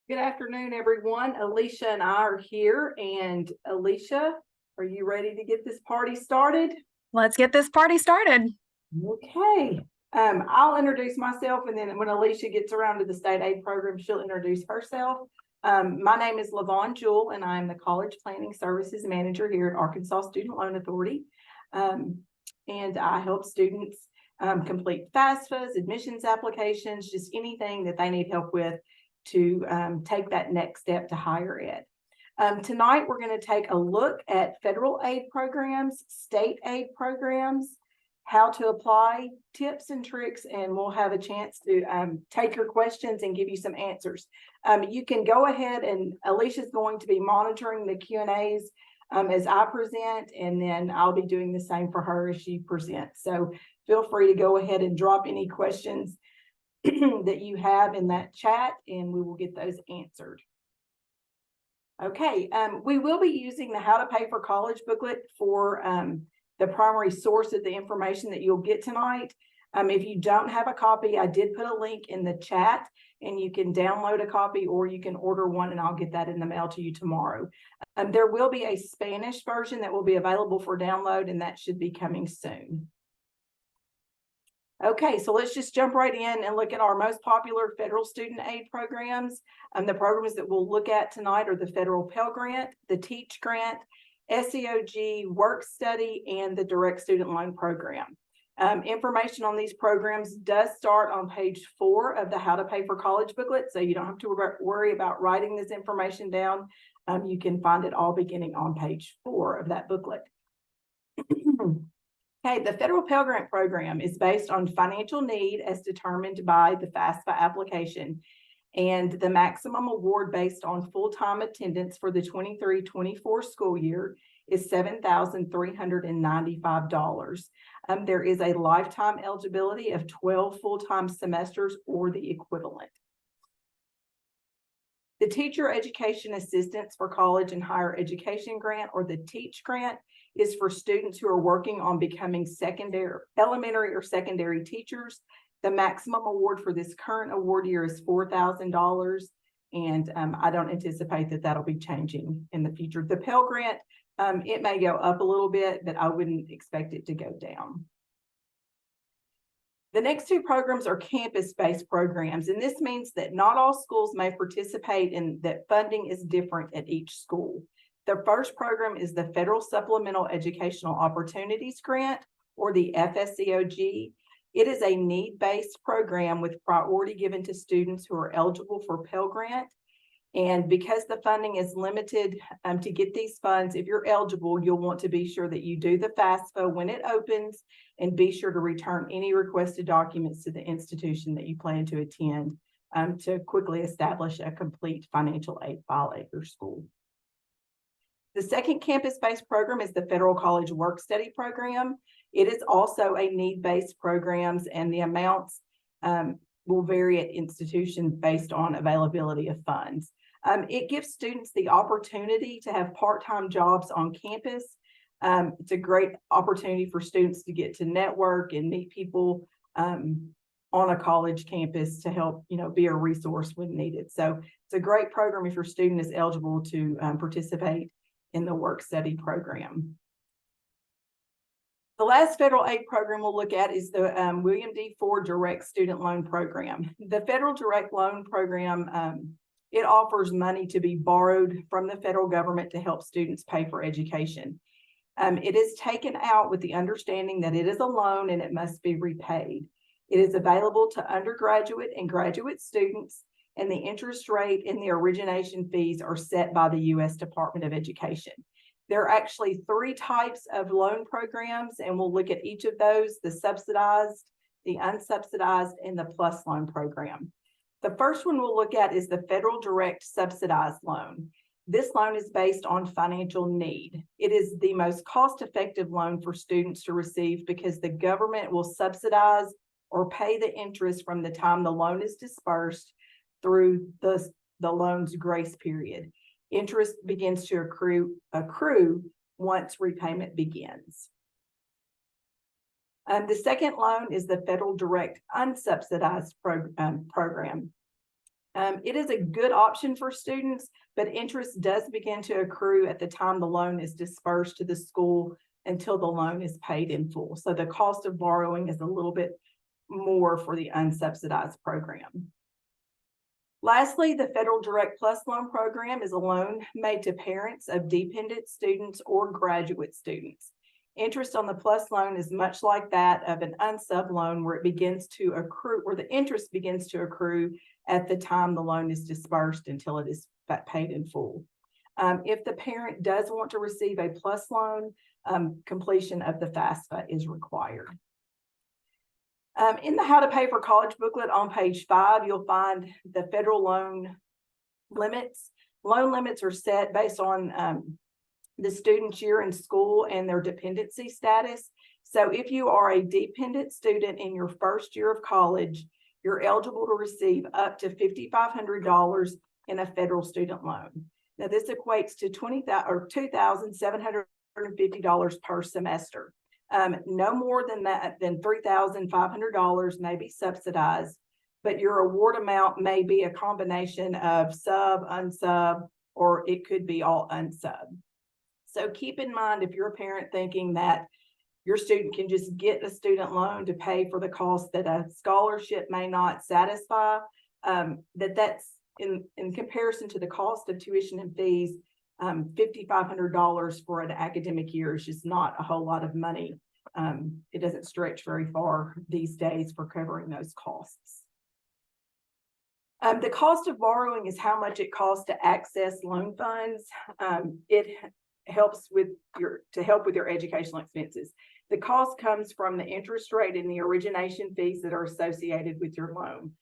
Good afternoon, everyone. Alisha and I are here. And Alisha, are you ready to get this party started? Let's get this party started. Okay. I'll introduce myself, and then when Alisha gets around to the state aid program, she'll introduce herself. My name is Lavonne Juhl, and I'm the College Planning Services Manager here at Arkansas Student Loan Authority. And I help students complete FAFSAs, admissions applications, just anything that they need help with to take that next step to higher ed. Tonight, we're going to take a look at federal aid programs, state aid programs, how to apply, tips and tricks, and we'll have a chance to take your questions and give you some answers. You can go ahead, and Alicia's going to be monitoring the Q&As as I present, and then I'll be doing the same for her as she presents. So feel free to go ahead and drop any questions that you have in that chat, and we will get those answered. Okay, we will be using the How to Pay for College booklet for the primary source of the information that you'll get tonight. If you don't have a copy, I did put a link in the chat, and you can download a copy or you can order one, and I'll get that in the mail to you tomorrow. There will be a Spanish version that will be available for download, and that should be coming soon. Okay, so let's just jump right in and look at our most popular federal student aid programs. The programs that we'll look at tonight are the Federal Pell Grant, the Teach Grant, SEOG, Work Study, and the Direct Student Loan Program. Information on these programs does start on page 4 of the How to Pay for College booklet, so you don't have to worry about writing this information down. You can find it all beginning on page 4 of that booklet. Okay, the Federal Pell Grant Program is based on financial need as determined by the FAFSA application, and the maximum award based on full-time attendance for the 23-24 school year is $7,395. There is a lifetime eligibility of 12 full-time semesters or the equivalent. The Teacher Education Assistance for College and Higher Education Grant, or the TEACH grant, is for students who are working on becoming elementary or secondary teachers. The maximum award for this current award year is $4,000, and I don't anticipate that that'll be changing in the future. The Pell Grant, it may go up a little bit, but I wouldn't expect it to go down. The next two programs are campus-based programs, and this means that not all schools may participate and that funding is different at each school. The first program is the Federal Supplemental Educational Opportunities Grant, or the FSEOG. It is a need-based program with priority given to students who are eligible for Pell Grant. And because the funding is limited to get these funds, if you're eligible, you'll want to be sure that you do the FAFSA when it opens, and be sure to return any requested documents to the institution that you plan to attend to quickly establish a complete financial aid file at your school. The second campus-based program is the Federal College Work Study Program. It is also a need-based program, and the amounts will vary at institutions based on availability of funds. It gives students the opportunity to have part-time jobs on campus. It's a great opportunity for students to get to network and meet people on a college campus to help, be a resource when needed. So it's a great program if your student is eligible to participate in the work study program. The last federal aid program we'll look at is the William D. Ford Direct Student Loan Program. The Federal Direct Loan Program, it offers money to be borrowed from the federal government to help students pay for education. It is taken out with the understanding that it is a loan and it must be repaid. It is available to undergraduate and graduate students, and the interest rate and the origination fees are set by the U.S. Department of Education. There are actually 3 types of loan programs, and we'll look at each of those: the subsidized, the unsubsidized, and the plus loan program. The first one we'll look at is the Federal Direct Subsidized Loan. This loan is based on financial need. It is the most cost-effective loan for students to receive because the government will subsidize or pay the interest from the time the loan is dispersed through the loan's grace period. Interest begins to accrue once repayment begins. The second loan is the Federal Direct Unsubsidized Program. It is a good option for students, but interest does begin to accrue at the time the loan is dispersed to the school until the loan is paid in full. So the cost of borrowing is a little bit more for the unsubsidized program. Lastly, the Federal Direct Plus Loan Program is a loan made to parents of dependent students or graduate students. Interest on the plus loan is much like that of an unsub loan, where it begins to accrue, where the interest begins to accrue at the time the loan is dispersed until it is paid in full. If the parent does want to receive a plus loan, completion of the FAFSA is required. In the How to Pay for College booklet on page 5, you'll find the federal loan limits. Loan limits are set based on the student's year in school and their dependency status. So if you are a dependent student in your first year of college, you're eligible to receive up to $5,500 in a federal student loan. Now this equates to $2,750 per semester. No more than that, than $3,500 may be subsidized, but your award amount may be a combination of sub, unsub, or it could be all unsub. So keep in mind, if you're a parent thinking that your student can just get a student loan to pay for the cost that a scholarship may not satisfy, that's in comparison to the cost of tuition and fees, $5,500 for an academic year is just not a whole lot of money. It doesn't stretch very far these days for covering those costs. The cost of borrowing is how much it costs to access loan funds. It helps with help with your educational expenses. The cost comes from the interest rate and the origination fees that are associated with your loan.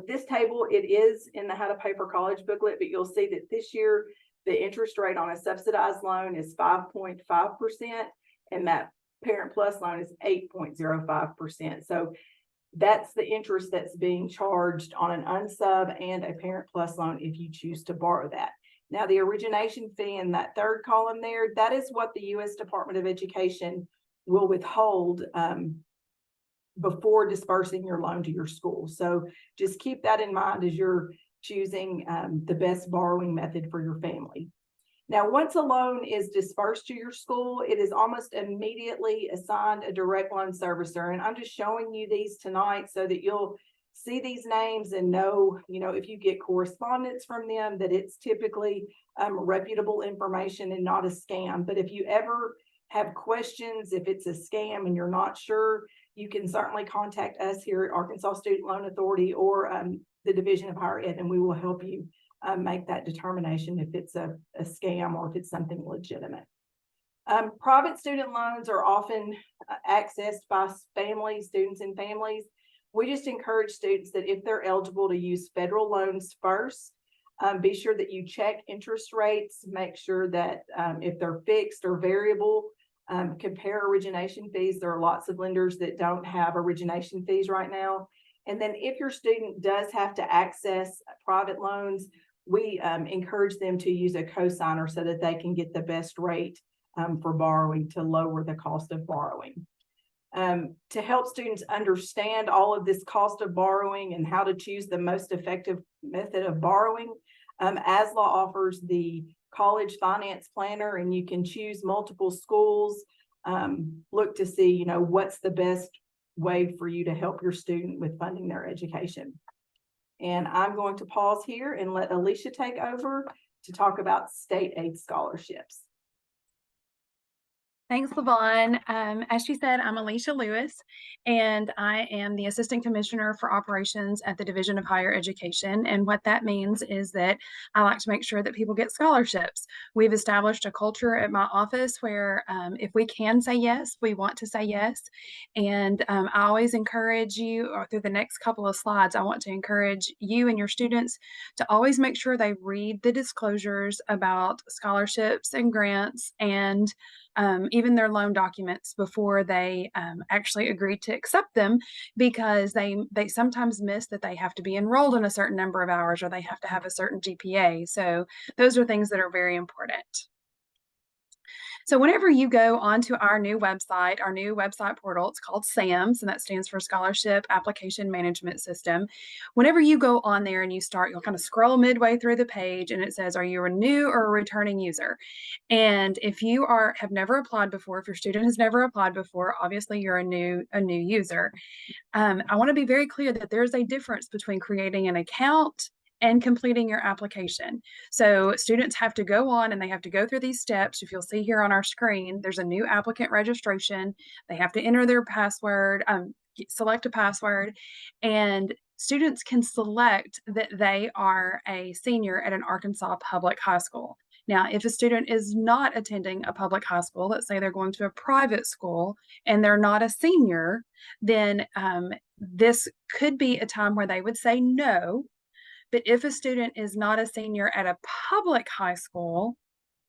This table, it is in the How to Pay for College booklet, but you'll see that this year the interest rate on a subsidized loan is 5.5%, and that Parent Plus loan is 8.05%. So that's the interest that's being charged on an unsub and a Parent Plus loan if you choose to borrow that. Now, the origination fee in that third column there, that is what the U.S. Department of Education will withhold before dispersing your loan to your school. So just keep that in mind as you're choosing the best borrowing method for your family. Now, once a loan is dispersed to your school, it is almost immediately assigned a direct loan servicer. And I'm just showing you these tonight so that you'll see these names and know, if you get correspondence from them, that it's typically reputable information and not a scam. But if you ever have questions, if it's a scam and you're not sure, you can certainly contact us here at Arkansas Student Loan Authority or the Division of Higher Ed, and we will help you make that determination if it's a scam or if it's something legitimate. Private student loans are often accessed by students and families. We just encourage students that if they're eligible to use federal loans first, be sure that you check interest rates, make sure that if they're fixed or variable, compare origination fees. There are lots of lenders that don't have origination fees right now. And then if your student does have to access private loans, we encourage them to use a cosigner so that they can get the best rate for borrowing to lower the cost of borrowing. To help students understand all of this cost of borrowing and how to choose the most effective method of borrowing, ASLA offers the College Finance Planner, and you can choose multiple schools. Look to see, what's the best way for you to help your student with funding their education. And I'm going to pause here and let Alisha take over to talk about state aid scholarships. Thanks, Lavonne. As she said, I'm Alisha Lewis, and I am the Assistant Commissioner for Operations at the Division of Higher Education. And what that means is that I like to make sure that people get scholarships. We've established a culture at my office where if we can say yes, we want to say yes. And I always encourage you, or through the next couple of slides, I want to encourage you and your students to always make sure they read the disclosures about scholarships and grants and even their loan documents before they actually agree to accept them, because they sometimes miss that they have to be enrolled in a certain number of hours or they have to have a certain GPA. So those are things that are very important. So whenever you go onto our new website portal, it's called SAMS, and that stands for Scholarship Application Management System. Whenever you go on there and you start, you'll kind of scroll midway through the page and it says, are you a new or a returning user? And if you have never applied before, if your student has never applied before, obviously you're a new user. I want to be very clear that there's a difference between creating an account and completing your application. So students have to go on and they have to go through these steps. If you'll see here on our screen, there's a new applicant registration. They have to enter their password, select a password, and students can select that they are a senior at an Arkansas public high school. Now, if a student is not attending a public high school, let's say they're going to a private school and they're not a senior, then this could be a time where they would say no. But if a student is not a senior at a public high school,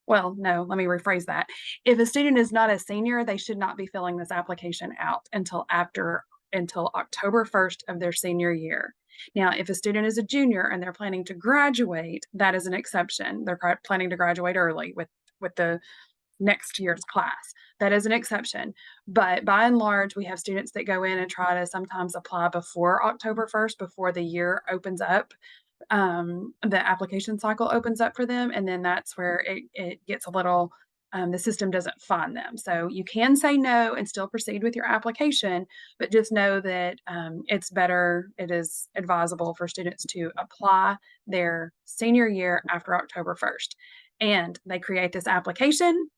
well, no, let me rephrase that. If a student is not a senior, they should not be filling this application out until October 1st of their senior year. Now, if a student is a junior and they're planning to graduate, that is an exception. They're planning to graduate early with the next year's class. That is an exception. But by and large, we have students that go in and try to sometimes apply before October 1st, before the year opens up. The application cycle opens up for them, and then that's where it gets a little, the system doesn't find them. So you can say no and still proceed with your application, but just know that it is advisable for students to apply their senior year after October 1st. And they create this application.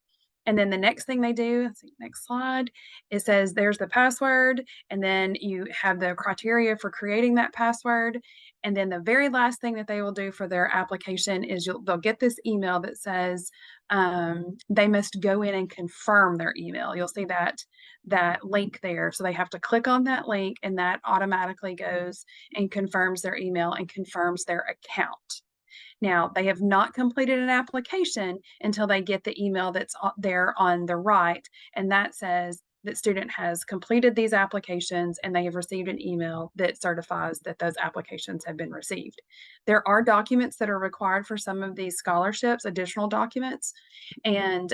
And then the next thing they do, let's see, next slide, it says there's the password, and then you have the criteria for creating that password. And then the very last thing that they will do for their application is they'll get this email that says they must go in and confirm their email. You'll see that link there. So they have to click on that link, and that automatically goes and confirms their email and confirms their account. Now, they have not completed an application until they get the email that's there on the right, and that says that student has completed these applications and they have received an email that certifies that those applications have been received. There are documents that are required for some of these scholarships, additional documents, and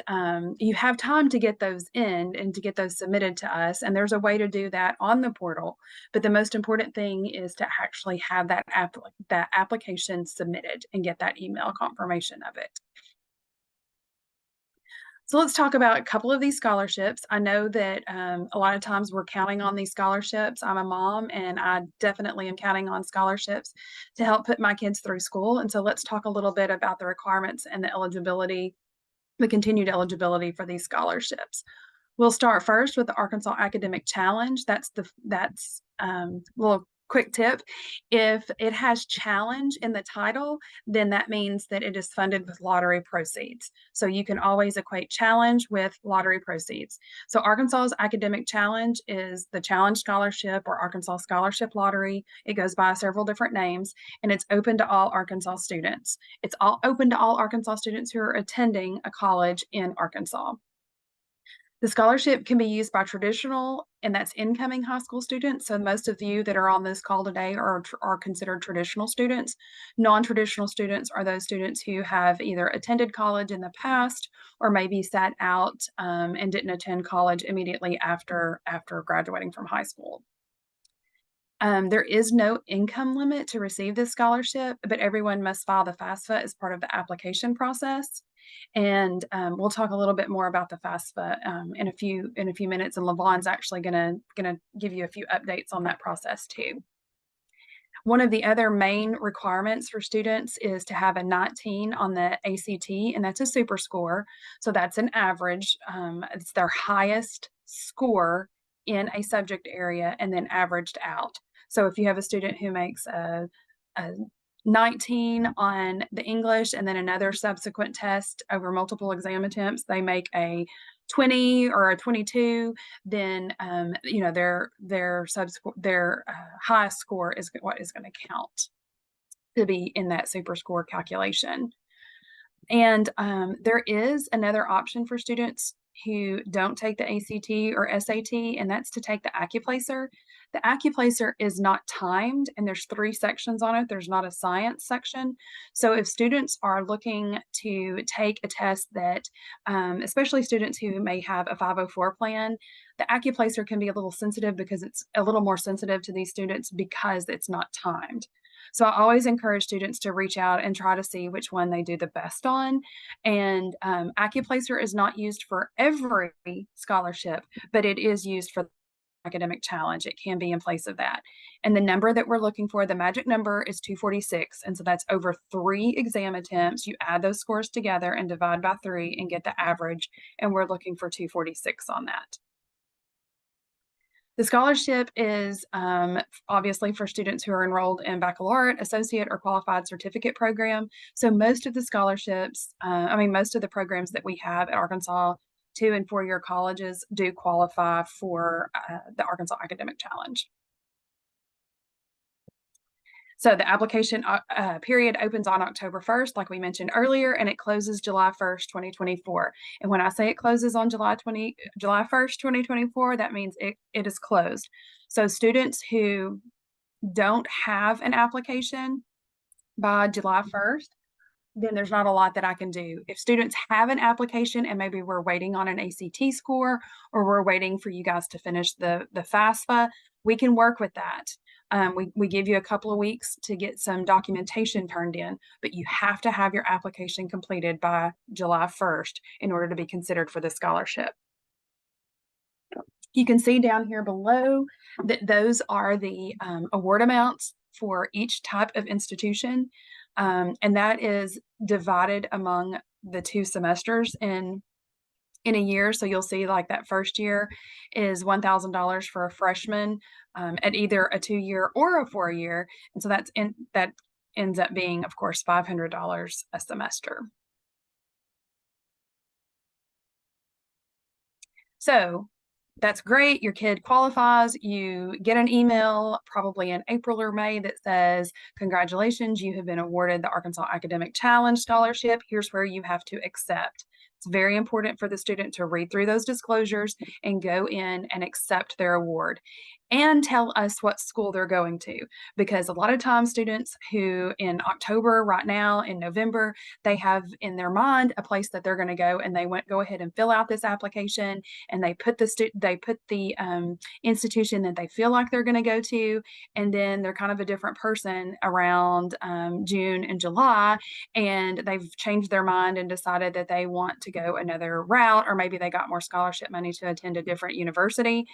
you have time to get those in and to get those submitted to us, and there's a way to do that on the portal. But the most important thing is to actually have that application submitted and get that email confirmation of it. So let's talk about a couple of these scholarships. I know that a lot of times we're counting on these scholarships. I'm a mom, and I definitely am counting on scholarships to help put my kids through school. And so let's talk a little bit about the requirements and the eligibility, the continued eligibility for these scholarships. We'll start first with the Arkansas Academic Challenge. That's little quick tip. If it has challenge in the title, then that means that it is funded with lottery proceeds. So you can always equate challenge with lottery proceeds. So Arkansas's Academic Challenge is the Challenge Scholarship or Arkansas Scholarship Lottery. It goes by several different names, and it's open to all Arkansas students. It's all open to all Arkansas students who are attending a college in Arkansas. The scholarship can be used by traditional, and that's incoming high school students. So most of you that are on this call today are considered traditional students. Non-traditional students are those students who have either attended college in the past or maybe sat out and didn't attend college immediately after graduating from high school. There is no income limit to receive this scholarship, but everyone must file the FAFSA as part of the application process. And we'll talk a little bit more about the FAFSA in a few minutes, and Lavonne's actually gonna give you a few updates on that process too. One of the other main requirements for students is to have a 19 on the ACT, and that's a super score. So that's an average. It's their highest score in a subject area and then averaged out. So if you have a student who makes a 19 on the English and then another subsequent test over multiple exam attempts, they make a 20 or a 22, then their highest score is what is going to count to be in that super score calculation. And there is another option for students who don't take the ACT or SAT, and that's to take the AccuPlacer. The AccuPlacer is not timed, and there's 3 sections on it. There's not a science section. So if students are looking to take a test that, especially students who may have a 504 plan, the AccuPlacer can be a little sensitive because it's a little more sensitive to these students because it's not timed. So I always encourage students to reach out and try to see which one they do the best on. And AccuPlacer is not used for every scholarship, but it is used for the academic challenge. It can be in place of that. And the number that we're looking for, the magic number, is 246. And so that's over 3 exam attempts. You add those scores together and divide by 3 and get the average. And we're looking for 246 on that. The scholarship is obviously for students who are enrolled in baccalaureate, associate, or qualified certificate program. So most of the scholarships, most of the programs that we have at Arkansas 2- and 4-year colleges do qualify for the Arkansas Academic Challenge. So the application period opens on October 1st, like we mentioned earlier, and it closes July 1st, 2024. And when I say it closes on July 1st, 2024, that means it is closed. So students who don't have an application by July 1st, then there's not a lot that I can do. If students have an application and maybe we're waiting on an ACT score, or we're waiting for you guys to finish the FAFSA, we can work with that. We give you a couple of weeks to get some documentation turned in, but you have to have your application completed by July 1st in order to be considered for the scholarship. You can see down here below that those are the award amounts for each type of institution. And that is divided among the 2 semesters in a year. So you'll see like that first year is $1,000 for a freshman at either a 2-year or a 4-year. And so that ends up being, of course, $500 a semester. So that's great. Your kid qualifies. You get an email probably in April or May that says, congratulations, you have been awarded the Arkansas Academic Challenge Scholarship. Here's where you have to accept. It's very important for the student to read through those disclosures and go in and accept their award and tell us what school they're going to. Because a lot of times students who in October, right now, in November, they have in their mind a place that they're going to go, and they go ahead and fill out this application, and they put the institution that they feel like they're going to go to, and then they're kind of a different person around June and July, and they've changed their mind and decided that they want to go another route, or maybe they got more scholarship money to attend a different university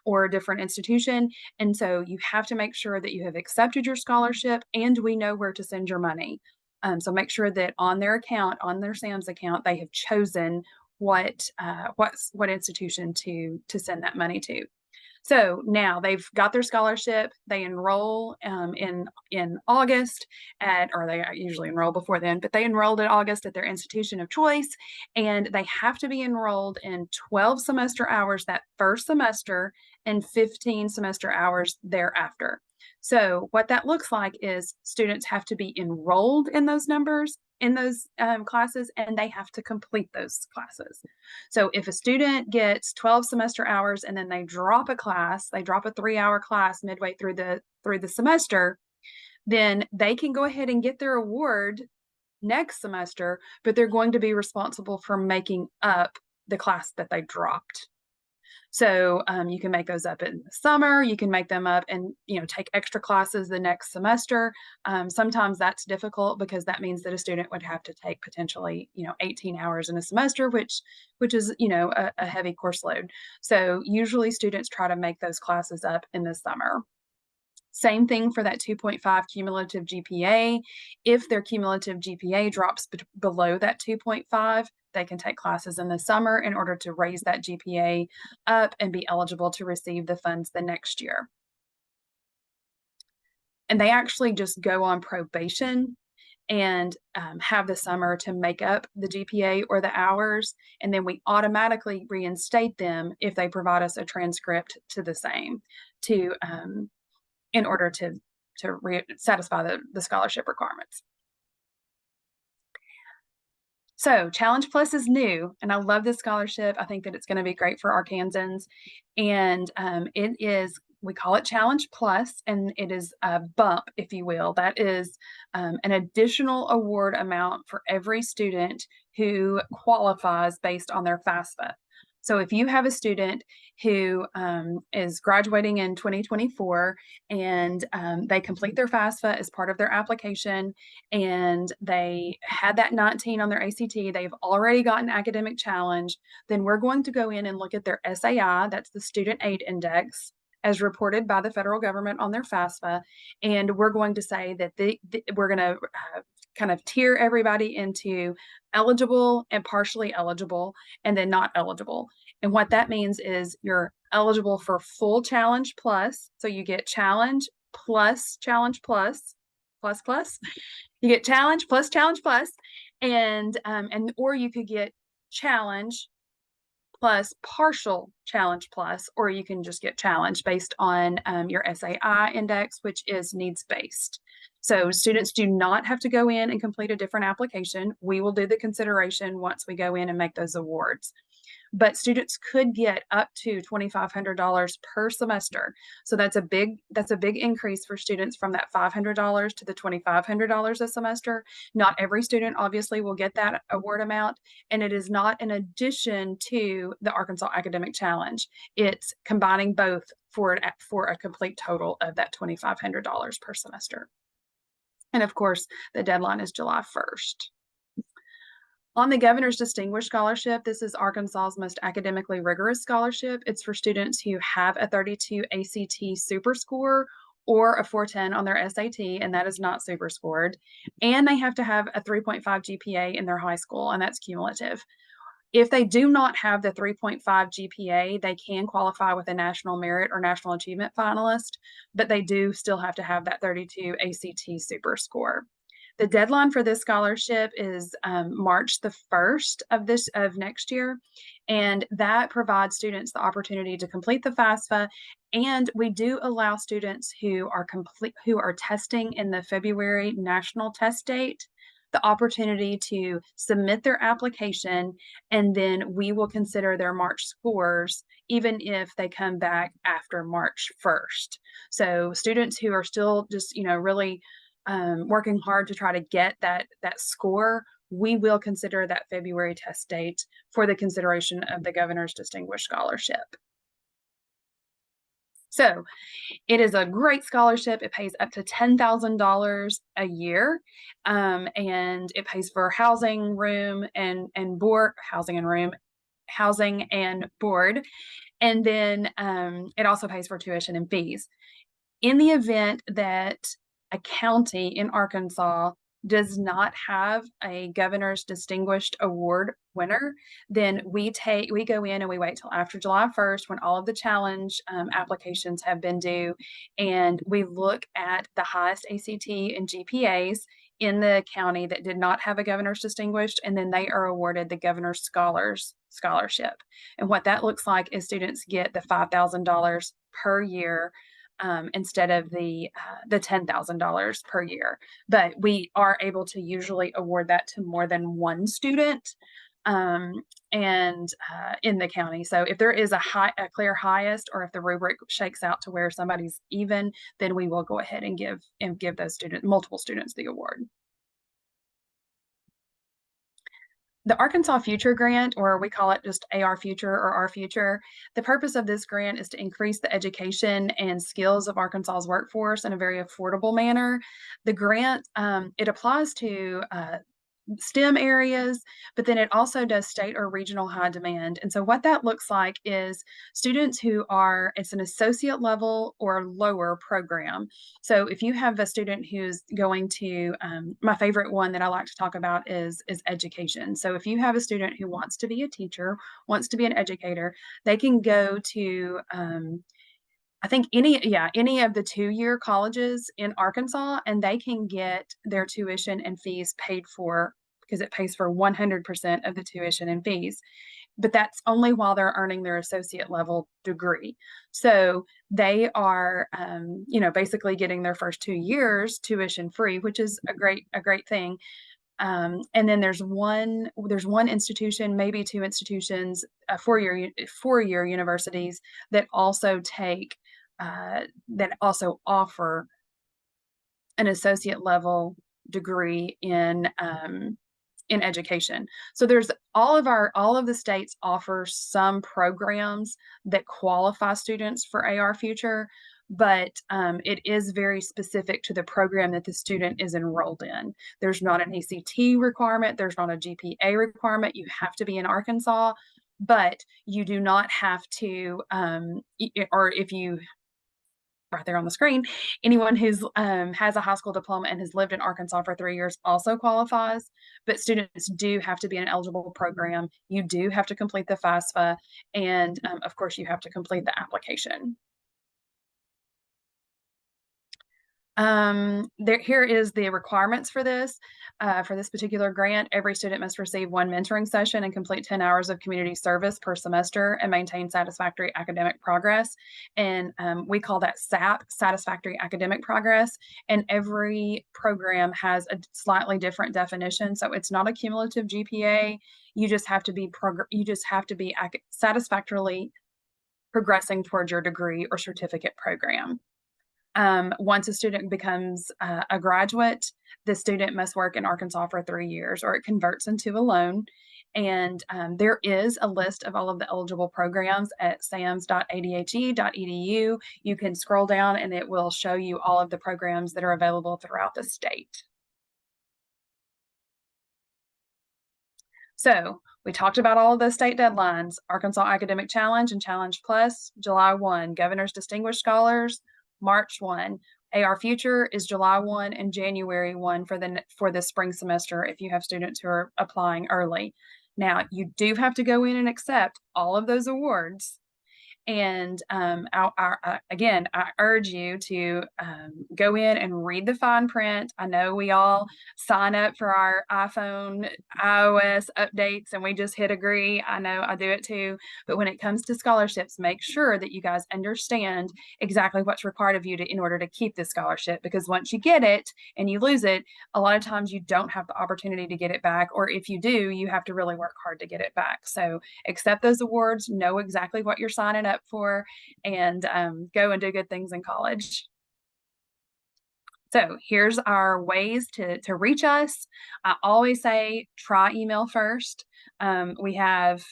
or a different institution. And so you have to make sure that you have accepted your scholarship and we know where to send your money. So make sure that on their account, on their SAMS account, they have chosen what institution to send that money to. So now they've got their scholarship, they enroll in August or they usually enroll before then, but they enrolled in August at their institution of choice, and they have to be enrolled in 12 semester hours that first semester and 15 semester hours thereafter. So what that looks like is students have to be enrolled in those classes, and they have to complete those classes. So if a student gets 12 semester hours and then they drop a 3-hour class midway through the semester, then they can go ahead and get their award next semester, but they're going to be responsible for making up the class that they dropped. So you can make those up in the summer, you can make them up and, take extra classes the next semester. Sometimes that's difficult because that means that a student would have to take potentially, 18 hours in a semester, which is, a heavy course load. So usually students try to make those classes up in the summer. Same thing for that 2.5 cumulative GPA. If their cumulative GPA drops below that 2.5, they can take classes in the summer in order to raise that GPA up and be eligible to receive the funds the next year. And they actually just go on probation and have the summer to make up the GPA or the hours, and then we automatically reinstate them if they provide us a transcript to the same in order to satisfy the scholarship requirements. So Challenge Plus is new, and I love this scholarship. I think that it's going to be great for Arkansans, and it is we call it Challenge Plus, and it is a bump, if you will. That is an additional award amount for every student who qualifies based on their FAFSA. So if you have a student who is graduating in 2024 and they complete their FAFSA as part of their application, and they had that 19 on their ACT, they've already gotten academic challenge, then we're going to go in and look at their SAI, that's the Student Aid Index, as reported by the federal government on their FAFSA. And we're going to say that we're going to kind of tier everybody into eligible and partially eligible, and then not eligible. And what that means is you're eligible for full Challenge Plus. So you get Challenge plus Challenge plus, plus plus. You get Challenge plus Challenge plus, and or you could get Challenge plus partial Challenge Plus, or you can just get Challenge based on your SAI index, which is needs-based. So students do not have to go in and complete a different application. We will do the consideration once we go in and make those awards. But students could get up to $2,500 per semester. So that's a big increase for students from that $500 to the $2,500 a semester. Not every student obviously will get that award amount, and it is not in addition to the Arkansas Academic Challenge. It's combining both for a complete total of that $2,500 per semester. And of course, the deadline is July 1st. On the Governor's Distinguished Scholarship, this is Arkansas's most academically rigorous scholarship. It's for students who have a 32 ACT super score or a 410 on their SAT, and that is not super scored. And they have to have a 3.5 GPA in their high school, and that's cumulative. If they do not have the 3.5 GPA, they can qualify with a National Merit or National Achievement finalist, but they do still have to have that 32 ACT super score. The deadline for this scholarship is March the 1st of next year, and that provides students the opportunity to complete the FAFSA. And we do allow students who are testing in the February national test date the opportunity to submit their application, and then we will consider their March scores even if they come back after March 1st. So students who are still just really working hard to try to get that score, we will consider that February test date for the consideration of the Governor's Distinguished Scholarship. So it is a great scholarship. It pays up to $10,000 a year, and it pays for housing, room, and board, housing and board, and then it also pays for tuition and fees. In the event that a county in Arkansas does not have a Governor's Distinguished Award winner, then we go in and we wait till after July 1st when all of the challenge applications have been due, and we look at the highest ACT and GPAs in the county that did not have a Governor's Distinguished, and then they are awarded the Governor's Scholarship. And what that looks like is students get the $5,000 per year instead of the $10,000 per year. But we are able to usually award that to more than one student and in the county. So if there is a clear highest, or if the rubric shakes out to where somebody's even, then we will go ahead and give those multiple students the award. The Arkansas Future Grant, or we call it just AR Future or our Future, the purpose of this grant is to increase the education and skills of Arkansas's workforce in a very affordable manner. The grant, it applies to STEM areas, but then it also does state or regional high demand. And so what that looks like is students who it's an associate level or lower program. So if you have a student who's going to, my favorite one that I like to talk about is education. So if you have a student who wants to be a teacher, wants to be an educator, they can go to, I think any of the 2-year colleges in Arkansas, and they can get their tuition and fees paid for, because it pays for 100% of the tuition and fees. But that's only while they're earning their associate level degree. So they are, basically getting their first 2 years tuition free, which is a great thing. And then there's one institution, maybe 2 institutions, four-year universities that also take that also offer an associate level degree in education. So there's all of the states offer some programs that qualify students for AR Future, but it is very specific to the program that the student is enrolled in. There's not an ACT requirement. There's not a GPA requirement. You have to be in Arkansas, but you do not have to, or if you right there on the screen, anyone who's has a high school diploma and has lived in Arkansas for 3 years also qualifies, but students do have to be in an eligible program. You do have to complete the FAFSA, and of course, you have to complete the application. Here is the requirements for this particular grant. Every student must receive 1 mentoring session and complete 10 hours of community service per semester and maintain satisfactory academic progress. And we call that SAP, satisfactory academic progress. And every program has a slightly different definition. So it's not a cumulative GPA. You just have to be satisfactorily progressing towards your degree or certificate program. Once a student becomes a graduate, the student must work in Arkansas for 3 years or it converts into a loan. And there is a list of all of the eligible programs at sams.adhe.edu. You can scroll down and it will show you all of the programs that are available throughout the state. So we talked about all of the state deadlines: Arkansas Academic Challenge and Challenge Plus, July 1, Governor's Distinguished Scholars, March 1. AR Future is July 1 and January 1 for the spring semester if you have students who are applying early. Now, you do have to go in and accept all of those awards. And again, I urge you to go in and read the fine print. I know we all sign up for our iPhone, iOS updates and we just hit agree. I know I do it too. But when it comes to scholarships, make sure that you guys understand exactly what's required of you in order to keep the scholarship. Because once you get it and you lose it, a lot of times you don't have the opportunity to get it back. Or if you do, you have to really work hard to get it back. So accept those awards, know exactly what you're signing up for, and go and do good things in college. So here's our ways to reach us. I always say try email first. We have,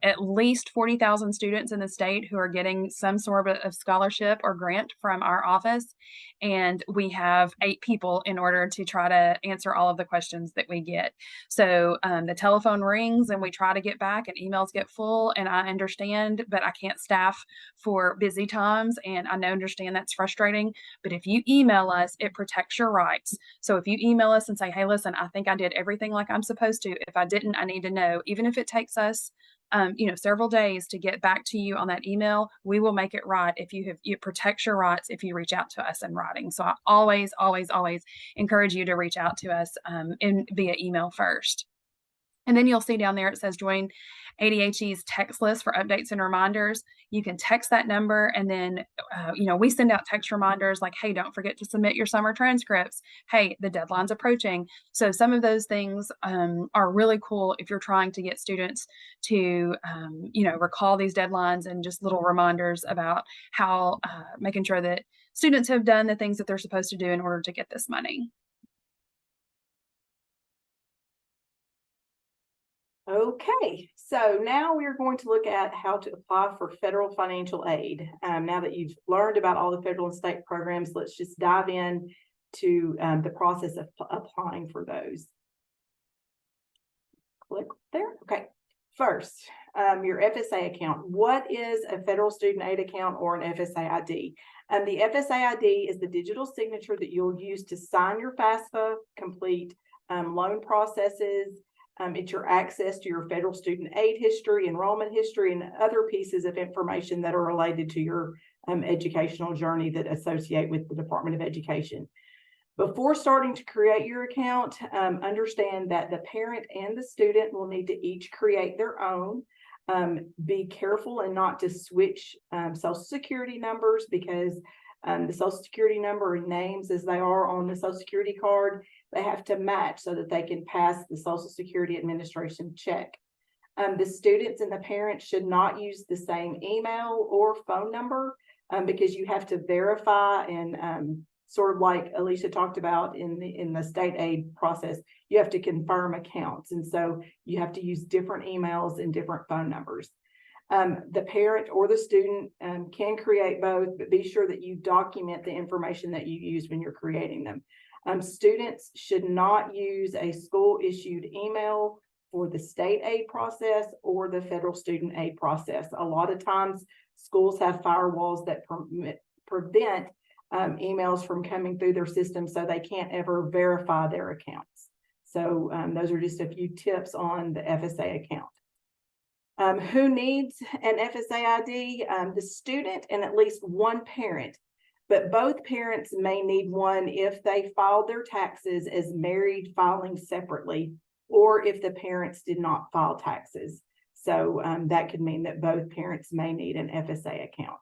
at least 40,000 students in the state who are getting some sort of scholarship or grant from our office. And we have 8 people in order to try to answer all of the questions that we get. So the telephone rings and we try to get back and emails get full, and I understand, but I can't staff for busy times. And I understand that's frustrating, but if you email us, it protects your rights. So if you email us and say, hey, listen, I think I did everything like I'm supposed to. If I didn't, I need to know. Even if it takes us several days to get back to you on that email, we will make it right. It protects your rights if you reach out to us in writing. So I always, always, always encourage you to reach out to us via email first. And then you'll see down there, it says join ADHE's text list for updates and reminders. You can text that number, and then, we send out text reminders like, hey, don't forget to submit your summer transcripts. Hey, the deadline's approaching. So some of those things are really cool if you're trying to get students to, recall these deadlines, and just little reminders about how making sure that students have done the things that they're supposed to do in order to get this money. Okay, so now we're going to look at how to apply for federal financial aid. Now that you've learned about all the federal and state programs, let's just dive in to the process of applying for those. Click there. Okay, first, your FSA account. What is a federal student aid account or an FSA ID? The FSA ID is the digital signature that you'll use to sign your FAFSA, complete loan processes. It's your access to your federal student aid history, enrollment history, and other pieces of information that are related to your educational journey that associate with the Department of Education. Before starting to create your account, understand that the parent and the student will need to each create their own. Be careful and not to switch Social Security numbers, because the Social Security number and names as they are on the Social Security card, they have to match so that they can pass the Social Security Administration check. The students and the parents should not use the same email or phone number. because you have to verify and sort of like Alisha talked about in the state aid process, you have to confirm accounts. And so you have to use different emails and different phone numbers. The parent or the student can create both, but be sure that you document the information that you use when you're creating them. Students should not use a school issued email for the state aid process or the federal student aid process. A lot of times schools have firewalls that prevent emails from coming through their system, so they can't ever verify their accounts. So those are just a few tips on the FSA account. Who needs an FSA ID? The student and at least one parent, but both parents may need one if they filed their taxes as married filing separately, or if the parents did not file taxes. So that could mean that both parents may need an FSA account.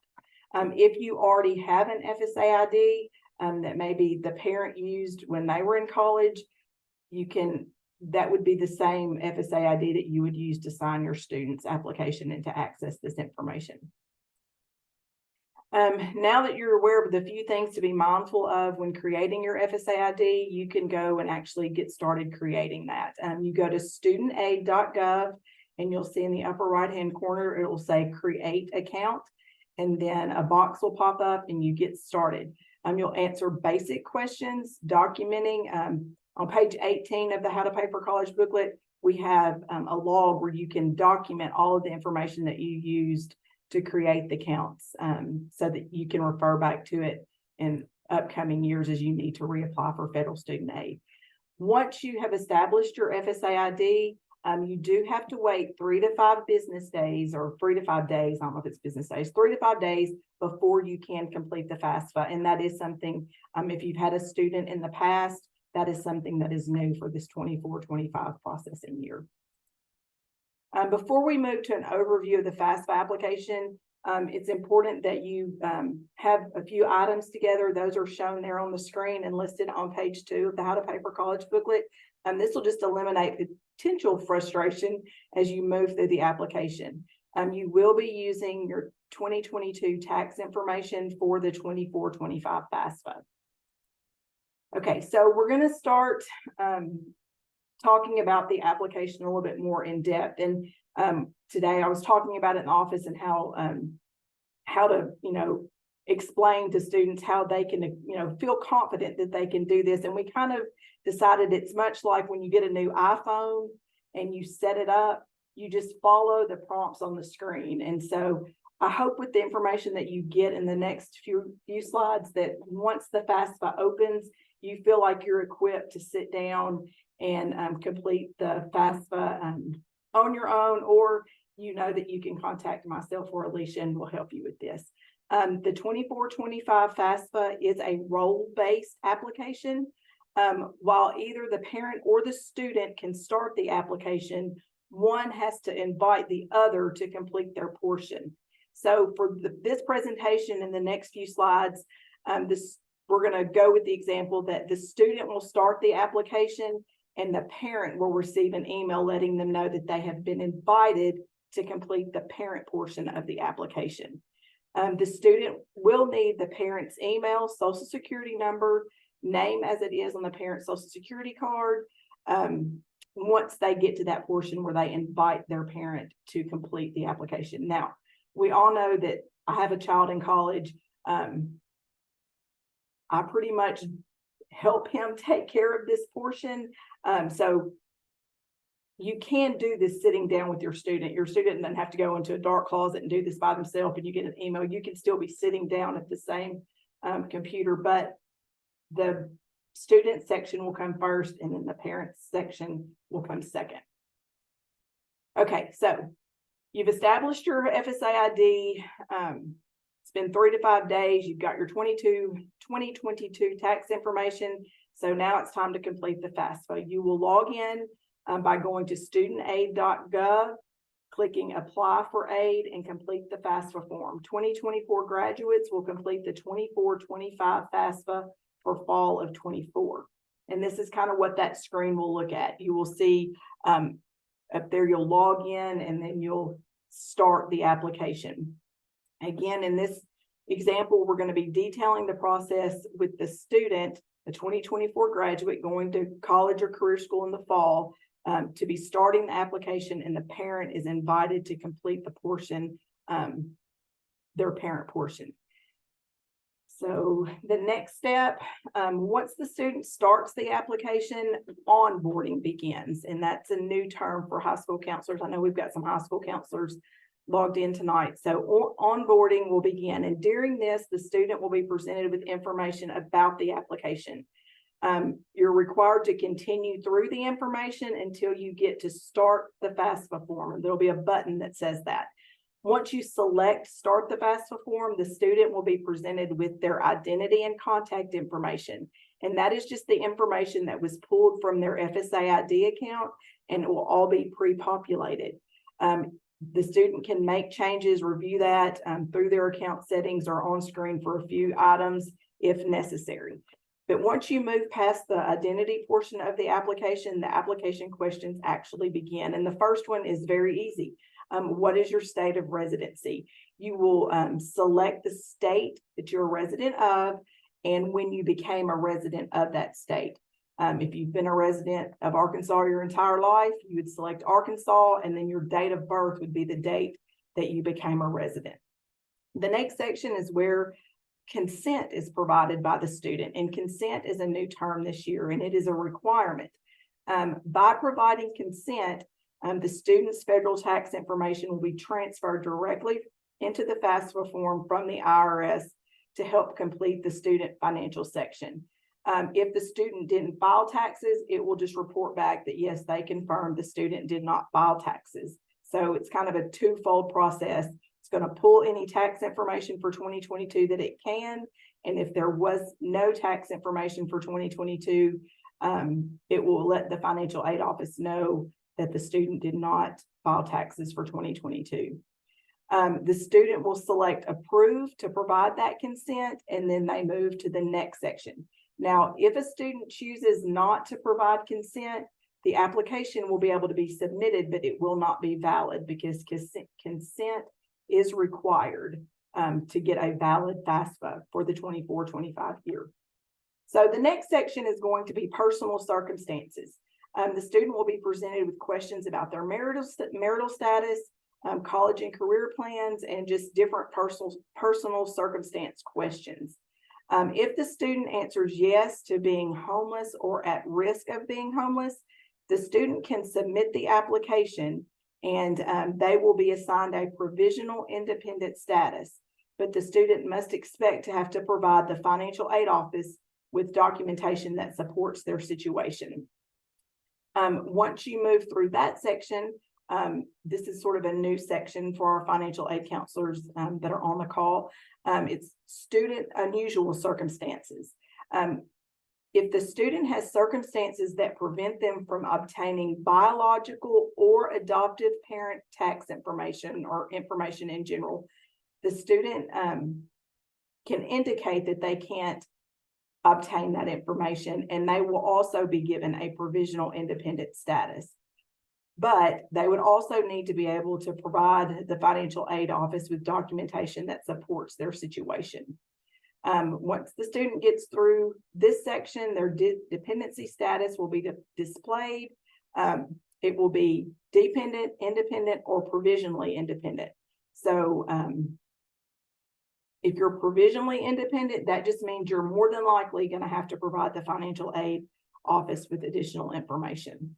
If you already have an FSA ID that maybe the parent used when they were in college, that would be the same FSA ID that you would use to sign your student's application and to access this information. Now that you're aware of the few things to be mindful of when creating your FSA ID, you can go and actually get started creating that. You go to studentaid.gov and you'll see in the upper right-hand corner, it will say create account, and then a box will pop up and you get started. You'll answer basic questions, documenting. On page 18 of the How to Pay for College booklet, we have a log where you can document all of the information that you used to create the accounts, so that you can refer back to it in upcoming years as you need to reapply for federal student aid. Once you have established your FSA ID, you do have to wait 3 to 5 business days, or 3 to 5 days, I don't know if it's business days, 3 to 5 days before you can complete the FAFSA. And that is something, if you've had a student in the past, that is something that is new for this 24-25 processing year. Before we move to an overview of the FAFSA application, it's important that you have a few items together. Those are shown there on the screen and listed on page 2 of the How to Pay for College booklet. This will just eliminate potential frustration as you move through the application. You will be using your 2022 tax information for the 24-25 FAFSA. Okay, so we're going to start talking about the application a little bit more in depth. And today I was talking about it in the office and how to, explain to students how they can, feel confident that they can do this. And we kind of decided it's much like when you get a new iPhone and you set it up, you just follow the prompts on the screen. And so I hope with the information that you get in the next few slides that once the FAFSA opens, you feel like you're equipped to sit down and complete the FAFSA on your own, or that you can contact myself or Alisha and we'll help you with this. The 24-25 FAFSA is a role-based application. While either the parent or the student can start the application, one has to invite the other to complete their portion. So for this presentation and the next few slides, we're going to go with the example that the student will start the application and the parent will receive an email letting them know that they have been invited to complete the parent portion of the application. The student will need the parent's email, social security number, name as it is on the parent's social security card, once they get to that portion where they invite their parent to complete the application. Now, we all know that I have a child in college. I pretty much help him take care of this portion. So you can do this sitting down with your student. Your student doesn't have to go into a dark closet and do this by themselves and you get an email. You can still be sitting down at the same computer, but the student section will come first and then the parent section will come second. Okay, so you've established your FSA ID. It's been 3 to 5 days. You've got your 2022 tax information. So now it's time to complete the FAFSA. You will log in by going to studentaid.gov, clicking apply for aid and complete the FAFSA form. 2024 graduates will complete the 24-25 FAFSA for fall of 24. And this is kind of what that screen will look at. You will see up there, you'll log in and then you'll start the application. Again, in Example, we're going to be detailing the process with the student, the 2024 graduate going to college or career school in the fall, to be starting the application, and the parent is invited to complete the portion, their parent portion. So the next step, once the student starts the application, onboarding begins, and that's a new term for high school counselors. I know we've got some high school counselors logged in tonight. So onboarding will begin, and during this, the student will be presented with information about the application. You're required to continue through the information until you get to start the FAFSA form, and there'll be a button that says that. Once you select start the FAFSA form, the student will be presented with their identity and contact information. And that is just the information that was pulled from their FSA ID account, and it will all be pre-populated. The student can make changes, review that through their account settings or on screen for a few items if necessary. But once you move past the identity portion of the application questions actually begin. And the first one is very easy. What is your state of residency? You will select the state that you're a resident of and when you became a resident of that state. If you've been a resident of Arkansas your entire life, you would select Arkansas, and then your date of birth would be the date that you became a resident. The next section is where consent is provided by the student, and consent is a new term this year, and it is a requirement. By providing consent, the student's federal tax information will be transferred directly into the FAFSA form from the IRS to help complete the student financial section. If the student didn't file taxes, it will just report back that yes, they confirmed the student did not file taxes. So it's kind of a twofold process. It's going to pull any tax information for 2022 that it can, and if there was no tax information for 2022, it will let the financial aid office know that the student did not file taxes for 2022. The student will select approve to provide that consent, and then they move to the next section. Now, if a student chooses not to provide consent, the application will be able to be submitted, but it will not be valid because consent is required to get a valid FAFSA for the 24-25 year. So the next section is going to be personal circumstances. The student will be presented with questions about their marital status, college and career plans, and just different personal circumstance questions. If the student answers yes to being homeless or at risk of being homeless, the student can submit the application, and they will be assigned a provisional independent status. But the student must expect to have to provide the financial aid office with documentation that supports their situation. Once you move through that section, this is sort of a new section for our financial aid counselors that are on the call. It's student unusual circumstances. If the student has circumstances that prevent them from obtaining biological or adoptive parent tax information or information in general, the student can indicate that they can't obtain that information, and they will also be given a provisional independent status. But they would also need to be able to provide the financial aid office with documentation that supports their situation. Once the student gets through this section, their dependency status will be displayed. It will be dependent, independent, or provisionally independent. So if you're provisionally independent, that just means you're more than likely going to have to provide the financial aid office with additional information.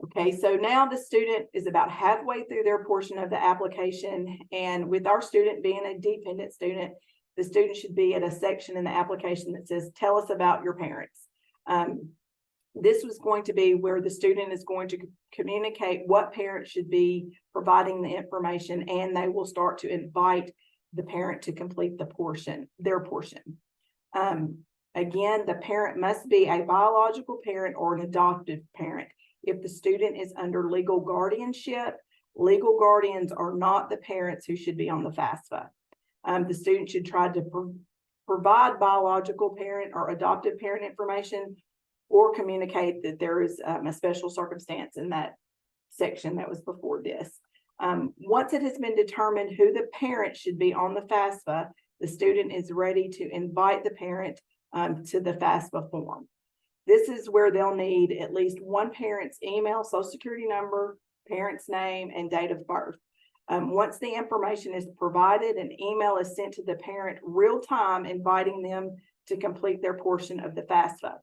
Okay, so now the student is about halfway through their portion of the application, and with our student being a dependent student, the student should be at a section in the application that says, tell us about your parents. This was going to be where the student is going to communicate what parent should be providing the information, and they will start to invite the parent to complete their portion. Again, the parent must be a biological parent or an adoptive parent. If the student is under legal guardianship, legal guardians are not the parents who should be on the FAFSA. The student should try to provide biological parent or adoptive parent information, or communicate that there is a special circumstance in that section that was before this. Once it has been determined who the parent should be on the FAFSA, the student is ready to invite the parent to the FAFSA form. This is where they'll need at least one parent's email, social security number, parent's name, and date of birth. Once the information is provided, an email is sent to the parent real time, inviting them to complete their portion of the FAFSA.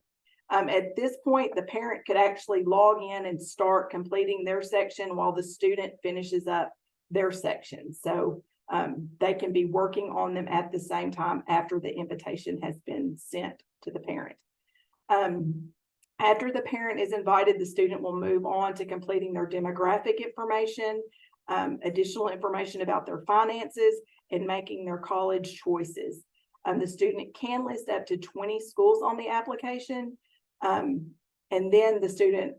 At this point, the parent could actually log in and start completing their section while the student finishes up their section. So they can be working on them at the same time after the invitation has been sent to the parent. After the parent is invited, the student will move on to completing their demographic information, additional information about their finances, and making their college choices. The student can list up to 20 schools on the application, and then the student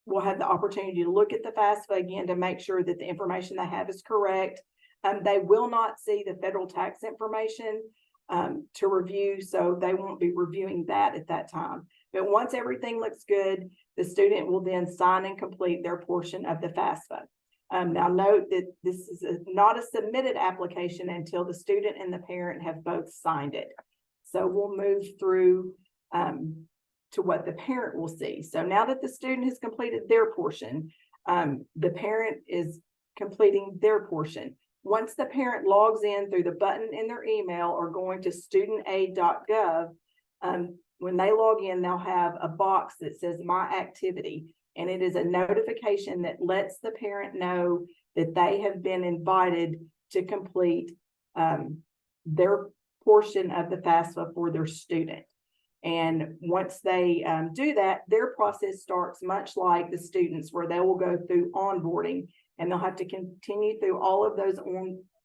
will have the opportunity to look at the FAFSA again to make sure that the information they have is correct. They will not see the federal tax information to review, so they won't be reviewing that at that time. But once everything looks good, the student will then sign and complete their portion of the FAFSA. Now note that this is not a submitted application until the student and the parent have both signed it. So we'll move through to what the parent will see. So now that the student has completed their portion, the parent is completing their portion. Once the parent logs in through the button in their email or going to studentaid.gov, when they log in, they'll have a box that says My Activity, and it is a notification that lets the parent know that they have been invited to complete their portion of the FAFSA for their student. And once they do that, their process starts much like the students, where they will go through onboarding, and they'll have to continue through all of those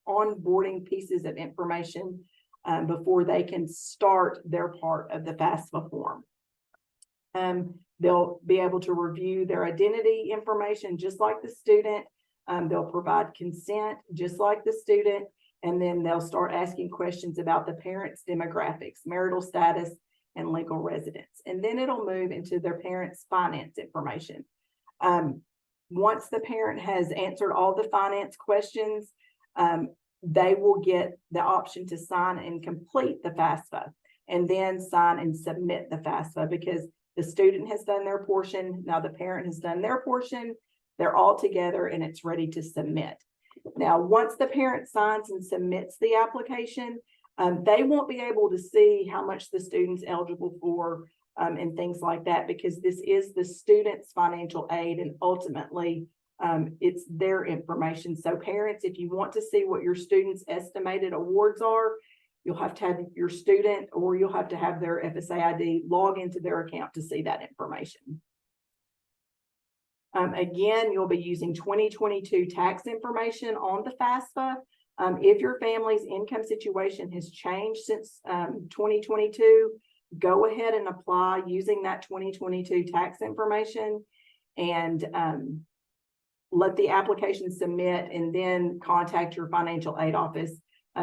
onboarding pieces of information before they can start their part of the FAFSA form. They'll be able to review their identity information just like the student. They'll provide consent just like the student, and then they'll start asking questions about the parent's demographics, marital status, and legal residence. And then it'll move into their parent's finance information. Once the parent has answered all the finance questions, they will get the option to sign and complete the FAFSA, and then sign and submit the FAFSA, because the student has done their portion. Now the parent has done their portion. They're all together and it's ready to submit. Now, once the parent signs and submits the application, they won't be able to see how much the student's eligible for and things like that, because this is the student's financial aid, and ultimately it's their information. So parents, if you want to see what your student's estimated awards are, you'll have to have your student, or you'll have to have their FSA ID log into their account to see that information. Again, you'll be using 2022 tax information on the FAFSA. If your family's income situation has changed since 2022, go ahead and apply using that 2022 tax information, and let the application submit, and then contact your financial aid office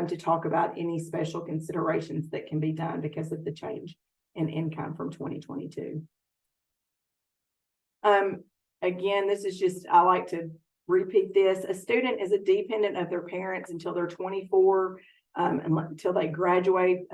to talk about any special considerations that can be done because of the change in income from 2022. Again, this is just, I like to repeat this. A student is a dependent of their parents until they're 24, until they graduate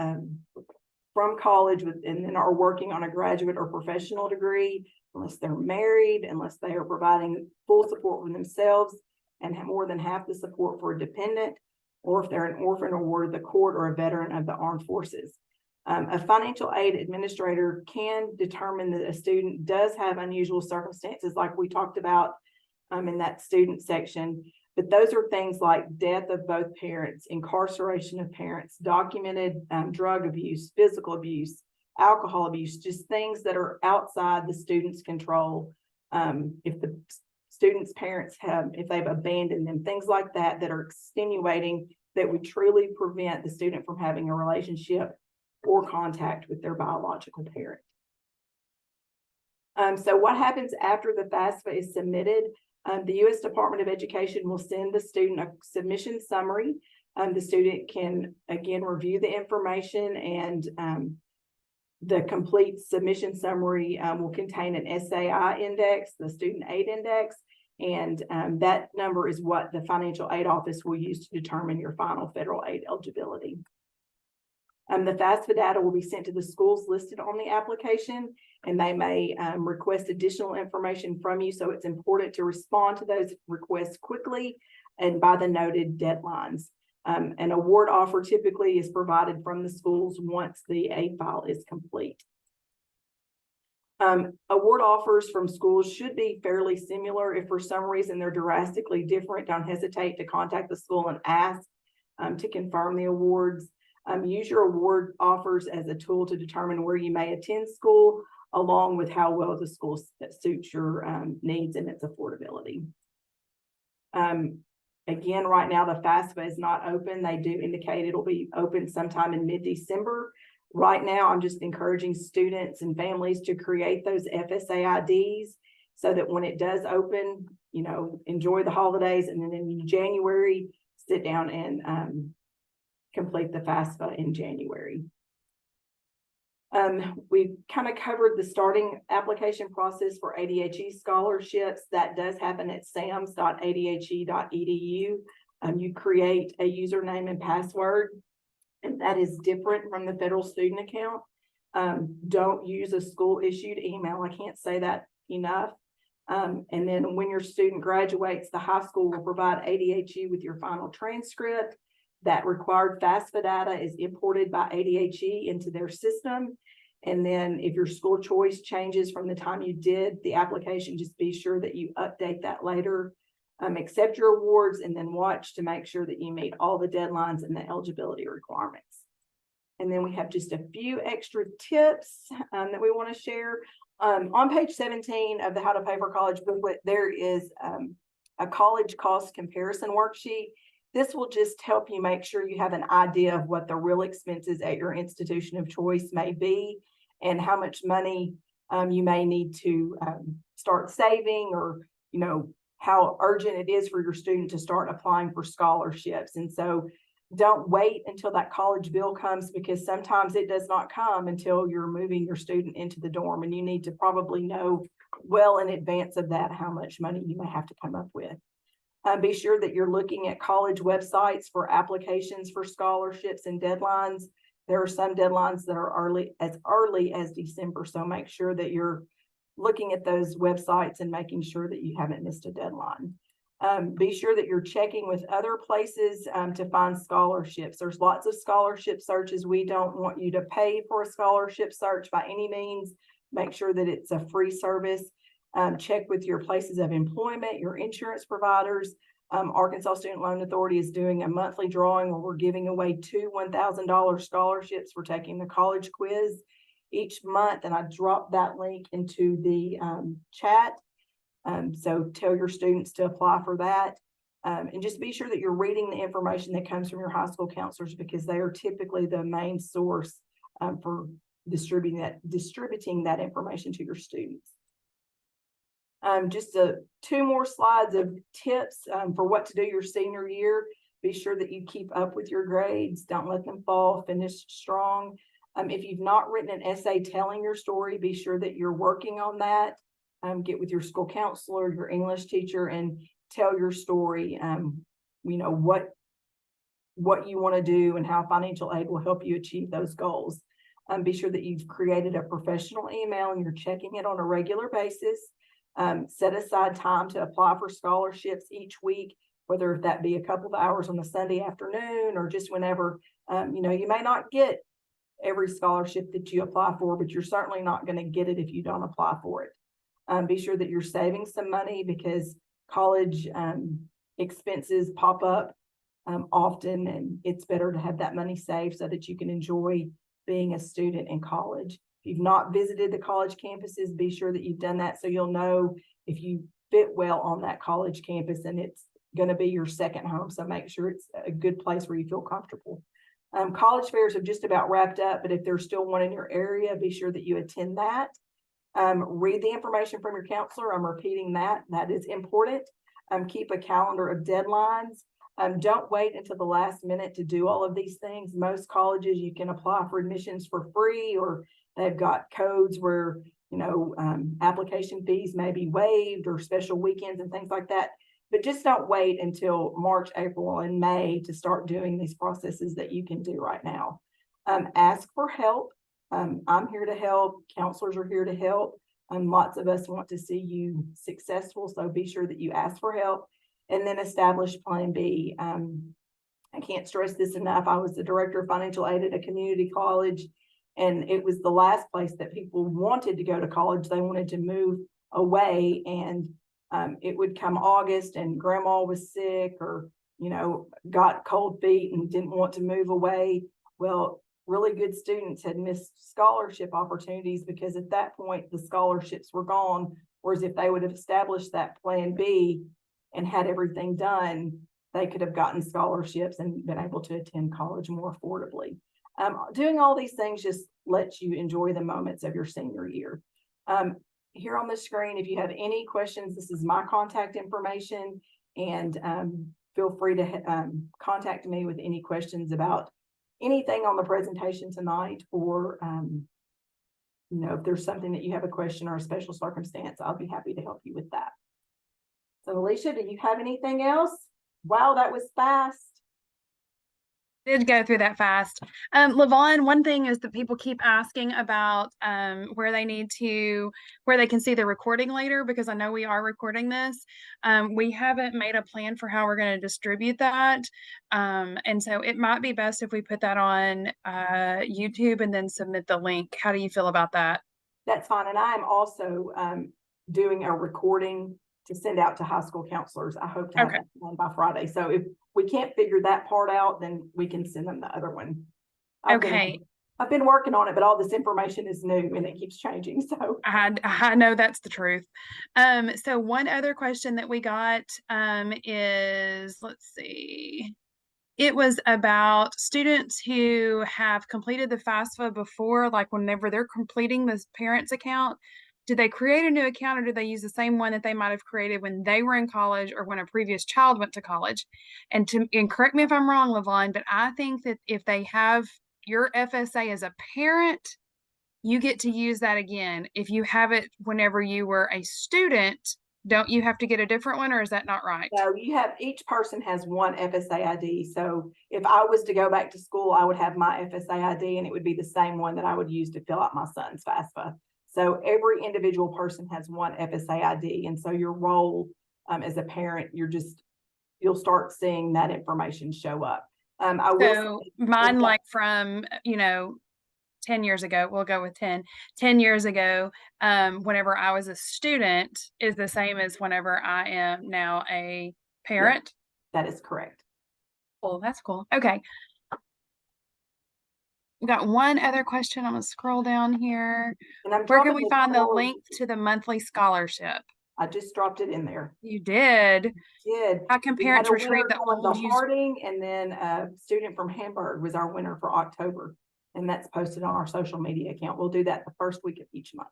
from college and then are working on a graduate or professional degree, unless they're married, unless they are providing full support for themselves and have more than half the support for a dependent, or if they're an orphan or ward of the court or a veteran of the armed forces. A financial aid administrator can determine that a student does have unusual circumstances, like we talked about in that student section, but those are things like death of both parents, incarceration of parents, documented drug abuse, physical abuse, alcohol abuse, just things that are outside the student's control. If the student's parents if they've abandoned them, things like that, that are extenuating, that would truly prevent the student from having a relationship or contact with their biological parent. So what happens after the FAFSA is submitted? The U.S. Department of Education will send the student a submission summary. The student can, again, review the information, and the complete submission summary will contain an SAI index, the student aid index, And that number is what the financial aid office will use to determine your final federal aid eligibility. The FAFSA data will be sent to the schools listed on the application, and they may request additional information from you. So it's important to respond to those requests quickly and by the noted deadlines. An award offer typically is provided from the schools once the aid file is complete. Award offers from schools should be fairly similar. If for some reason they're drastically different, don't hesitate to contact the school and ask to confirm the awards. Use your award offers as a tool to determine where you may attend school, along with how well the school suits your needs and its affordability. Again, right now the FAFSA is not open. They do indicate it'll be open sometime in mid-December. Right now, I'm just encouraging students and families to create those FSA IDs so that when it does open, you know, enjoy the holidays, and then in January, sit down and complete the FAFSA in January. We've kind of covered the starting application process for ADHE scholarships. That does happen at sams.adhe.edu. You create a username and password, and that is different from the federal student account. Don't use a school issued email. I can't say that enough. And then when your student graduates, the high school will provide ADHE with your final transcript. That required FAFSA data is imported by ADHE into their system. And then if your school choice changes from the time you did the application, just be sure that you update that later. Accept your awards and then watch to make sure that you meet all the deadlines and the eligibility requirements. And then we have just a few extra tips that we want to share. On page 17 of the How to Pay for College booklet, there is a college cost comparison worksheet. This will just help you make sure you have an idea of what the real expenses at your institution of choice may be and how much money you may need to start saving, or, you know, how urgent it is for your student to start applying for scholarships. And so don't wait until that college bill comes, because sometimes it does not come until you're moving your student into the dorm, and you need to probably know well in advance of that how much money you may have to come up with. Be sure that you're looking at college websites for applications for scholarships and deadlines. There are some deadlines that are early as December, so make sure that you're looking at those websites and making sure that you haven't missed a deadline. Be sure that you're checking with other places to find scholarships. There's lots of scholarship searches. We don't want you to pay for a scholarship search by any means. Make sure that it's a free service. Check with your places of employment, your insurance providers. Arkansas Student Loan Authority is doing a monthly drawing where we're giving away 2 $1,000 scholarships for taking the college quiz each month, and I dropped that link into the chat. So tell your students to apply for that. And just be sure that you're reading the information that comes from your high school counselors, because they are typically the main source for distributing that information to your students. Just 2 more slides of tips for what to do your senior year. Be sure that you keep up with your grades. Don't let them fall. Finish strong. If you've not written an essay telling your story, be sure that you're working on that. Get with your school counselor, your English teacher, and tell your story. You know, what you want to do and how financial aid will help you achieve those goals. Be sure that you've created a professional email and you're checking it on a regular basis. Set aside time to apply for scholarships each week, whether that be a couple of hours on a Sunday afternoon or just whenever. You know, you may not get every scholarship that you apply for, but you're certainly not going to get it if you don't apply for it. Be sure that you're saving some money, because college expenses pop up often, and it's better to have that money saved so that you can enjoy being a student in college. If you've not visited the college campuses, be sure that you've done that so you'll know if you fit well on that college campus, and it's going to be your second home. So make sure it's a good place where you feel comfortable. College fairs have just about wrapped up, but if there's still one in your area, be sure that you attend that. Read the information from your counselor. I'm repeating that. That is important. Keep a calendar of deadlines. Don't wait until the last minute to do all of these things. Most colleges, you can apply for admissions for free, or they've got codes where application fees may be waived or special weekends and things like that. But just don't wait until March, April, and May to start doing these processes that you can do right now. Ask for help. I'm here to help. Counselors are here to help. Lots of us want to see you successful, so be sure that you ask for help and then establish Plan B. I can't stress this enough. I was the director of financial aid at a community college, and it was the last place that people wanted to go to college. They wanted to move away, and it would come August and grandma was sick or, got cold feet and didn't want to move away. Well, really good students had missed scholarship opportunities because at that point the scholarships were gone. Whereas if they would have established that Plan B and had everything done, they could have gotten scholarships and been able to attend college more affordably. Doing all these things just lets you enjoy the moments of your senior year. Here on the screen, if you have any questions, this is my contact information, and feel free to contact me with any questions about anything on the presentation tonight, or if there's something that you have a question or a special circumstance, I'll be happy to help you with that. So Alicia, do you have anything else? Wow, that was fast. Did go through that fast. Lavonne, one thing is that people keep asking about where they can see the recording later, because I know we are recording this. We haven't made a plan for how we're going to distribute that. And so it might be best if we put that on YouTube and then submit the link. How do you feel about that? That's fine. And I am also doing a recording to send out to high school counselors. I hope to have that done by Friday. So if we can't figure that part out, then we can send them the other one. I've been working on it, but all this information is new and it keeps changing. So I know that's the truth. So one other question that we got is, let's see. It was about students who have completed the FAFSA before, like whenever they're completing this parent's account. Do they create a new account, or do they use the same one that they might have created when they were in college or when a previous child went to college? And correct me if I'm wrong, Lavonne, but I think that if they have your FSA as a parent, you get to use that again. If you have it whenever you were a student, don't you have to get a different one, or is that not right? No, each person has one FSA ID. So if I was to go back to school, I would have my FSA ID, and it would be the same one that I would use to fill out my son's FAFSA. So every individual person has one FSA ID. And so your role as a parent, you'll start seeing that information show up. Mine, like from, 10 years ago, we'll go with 10 years ago, whenever I was a student is the same as whenever I am now a parent. Yeah, that is correct. Well, that's cool. Okay. We got one other question. I'm gonna scroll down here. Where can we find the link to the monthly scholarship? I just dropped it in there. You did? How can parents retrieve the old Harding, and then a student from Hamburg was our winner for October, and that's posted on our social media account. We'll do that the first week of each month.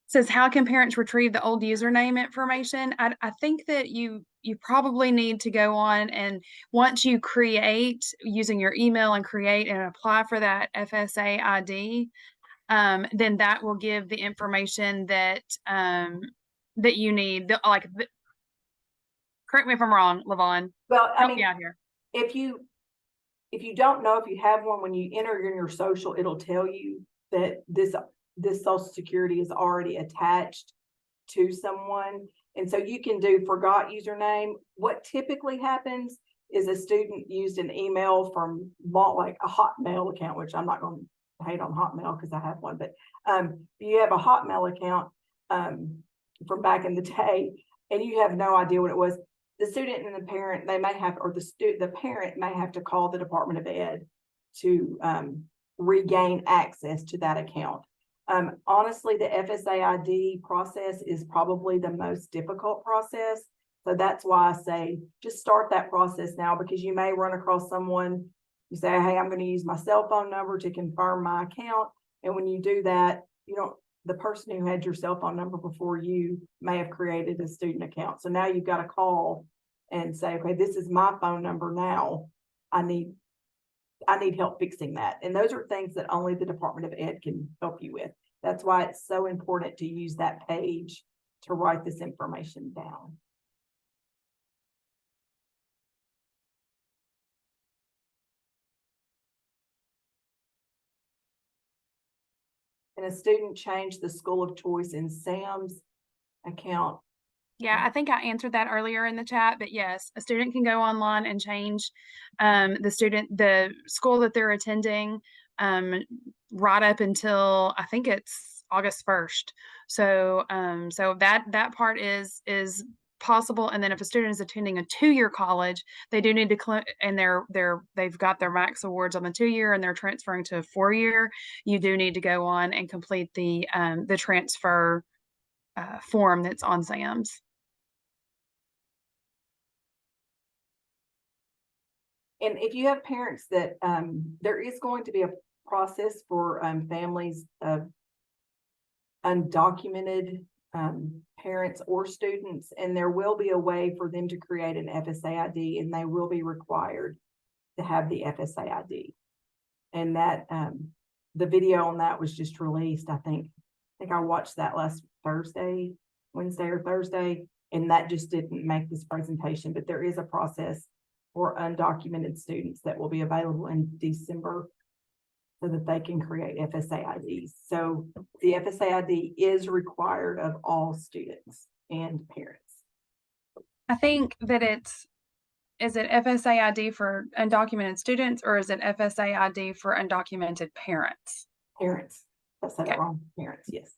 Says, how can parents retrieve the old username information? I think that you probably need to go on, and once you create using your email and create and apply for that FSA ID, then that will give the information that that you need. Correct me if I'm wrong, Lavonne. Well, help me out here. If you don't know if you have one, when you enter in your social, it'll tell you that this Social Security is already attached to someone. And so you can do forgot username. What typically happens is a student used an email from like a Hotmail account, which I'm not going to hate on Hotmail because I have one, but you have a Hotmail account from back in the day and you have no idea what it was. The student and the parent, they may have, or the parent may have to call the Department of Ed to regain access to that account. Honestly, the FSA ID process is probably the most difficult process. So that's why I say just start that process now, because you may run across someone, you say, hey, I'm going to use my cell phone number to confirm my account. And when you do that, the person who had your cell phone number before you may have created a student account. So now you've got to call and say, okay, this is my phone number now. I need help fixing that. And those are things that only the Department of Ed can help you with. That's why it's so important to use that page to write this information down. And a student changed the school of choice in Sam's account. Yeah, I think I answered that earlier in the chat, but yes, a student can go online and change the school that they're attending right up until I think it's August 1st. So so that part is possible. And then if a student is attending a 2-year college, they do need to and they've got their max awards on the 2-year and they're transferring to a 4-year, you do need to go on and complete the transfer form that's on SAM's. And if you have parents that, there is going to be a process for families of undocumented parents or students, and there will be a way for them to create an FSA ID, and they will be required to have the FSA ID. And that the video on that was just released. I think I watched that last Wednesday or Thursday, and that just didn't make this presentation, but there is a process for undocumented students that will be available in December so that they can create FSA IDs. So the FSA ID is required of all students and parents. I think that is it FSA ID for undocumented students or is it FSA ID for undocumented parents? Parents. I said it wrong. Parents, yes.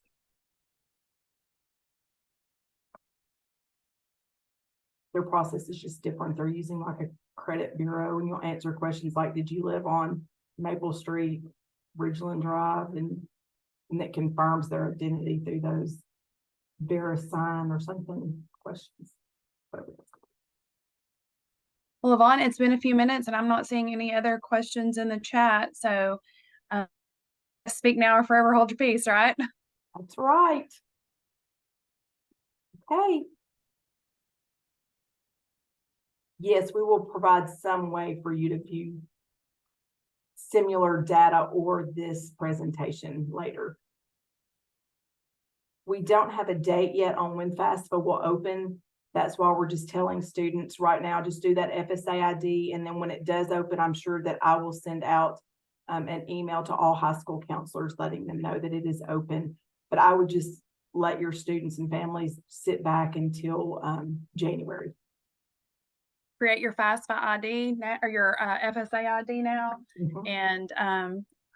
Their process is just different. They're using like a credit bureau, and you'll answer questions like, did you live on Maple Street, Ridgeland Drive, and that confirms their identity through those VeriSign or something questions. Well, Lavonne, it's been a few minutes and I'm not seeing any other questions in the chat. So speak now or forever hold your peace, right? That's right. Okay. Yes, we will provide some way for you to view similar data or this presentation later. We don't have a date yet on when FAFSA will open. That's why we're just telling students right now, just do that FSA ID. And then when it does open, I'm sure that I will send out an email to all high school counselors, letting them know that it is open. But I would just let your students and families sit back until January. Create your FAFSA ID or your FSA ID now. And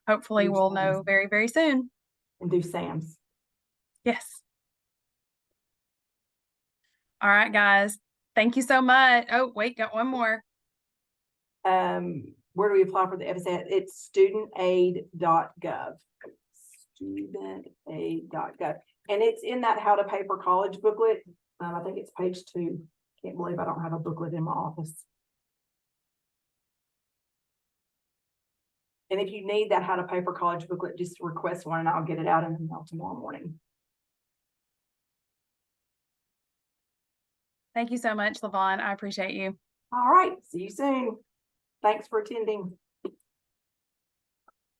hopefully we'll know very, very soon. And do SAM's. Yes. All right, guys. Thank you so much. Oh, wait, got one more. Where do we apply for the FSA? It's studentaid.gov. Studentaid.gov. And it's in that How to Pay for College booklet. I think it's page 2. Can't believe I don't have a booklet in my office. And if you need that How to Pay for College booklet, just request one and I'll get it out in the mail tomorrow morning. Thank you so much, Lavonne. I appreciate you. All right. See you soon. Thanks for attending.